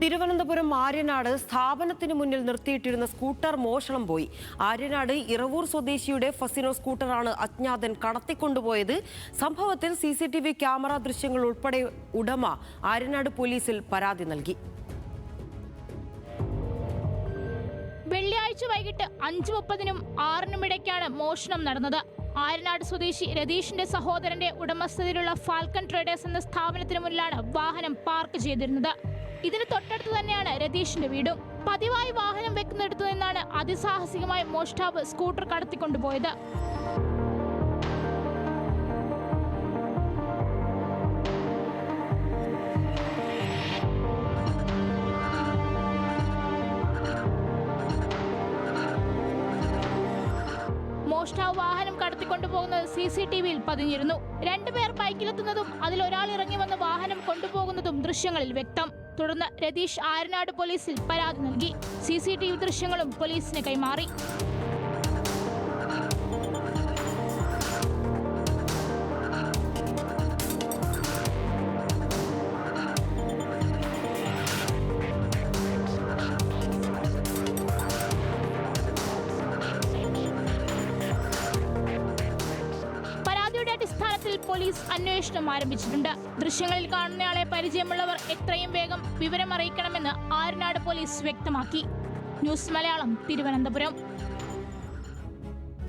തിരുവനന്തപുരം ആര്യനാട് സ്ഥാപനത്തിന് മുന്നിൽ നിർത്തിയിട്ടിരുന്ന സ്കൂട്ടർ മോഷണം പോയി. ആര്യനാട് ഇറവൂർ സ്വദേശിയുടെ ഫസിനോ സ്കൂട്ടറാണ് അജ്ഞാതൻ കടത്തിക്കൊണ്ടുപോയത്. സംഭവത്തിൽ CCTV ക്യാമറ ദൃശ്യങ്ങൾ ഉൾപ്പെടെ ഉടമ ആര്യനാട് പോലീസിൽ പരാതി നൽകി. വെള്ളിയാഴ്ച വൈകിട്ട് 5:30-നും 6-നും ഇടയ്ക്കാണ് മോഷണം നടന്നത്. ആര്യനാട് സ്വദേശി രതീഷിന്റെ സഹോദരന്റെ ഉടമസ്ഥതയിലുള്ള ഫാൽക്കൺ ട്രേഡേഴ്സ് എന്ന സ്ഥാപനത്തിന് മുന്നിലാണ് വാഹനം പാർക്ക് ചെയ്തിരുന്നത്. ഇതിന് തൊട്ടടുത്ത് തന്നെയാണ് രതീഷിന്റെ വീടും. പതിവായി വാഹനം വെക്കുന്നിടത്തു നിന്നാണ് അതിസാഹസികമായി മോഷ്ടാവ് സ്കൂട്ടർ കടത്തിക്കൊണ്ടുപോയത്. മോഷ്ടാവ് വാഹനം കടത്തിക്കൊണ്ടുപോകുന്നത് CCTVയിൽ പതിഞ്ഞിരുന്നു. രണ്ടുപേർ ബൈക്കിലെത്തുന്നതും അതിലൊരാൾ ഇറങ്ങി വന്ന് വാഹനം കൊണ്ടുപോകുന്നതും ദൃശ്യങ്ങളിൽ വ്യക്തം. തുടർന്ന് രതീഷ് ആര്യനാട് പോലീസിൽ പരാതി നൽകി. CCTV ദൃശ്യങ്ങളും പോലീസിന് കൈമാറി. അടിസ്ഥാനത്തിൽ പോലീസ് അന്വേഷണം ആരംഭിച്ചിട്ടുണ്ട്. ദൃശ്യങ്ങളിൽ കാണുന്നയാളെ പരിചയമുള്ളവർ എത്രയും വേഗം വിവരം അറിയിക്കണമെന്ന് ആര്യനാട് പോലീസ് വ്യക്തമാക്കി. ന്യൂസ് മലയാളം, തിരുവനന്തപുരം.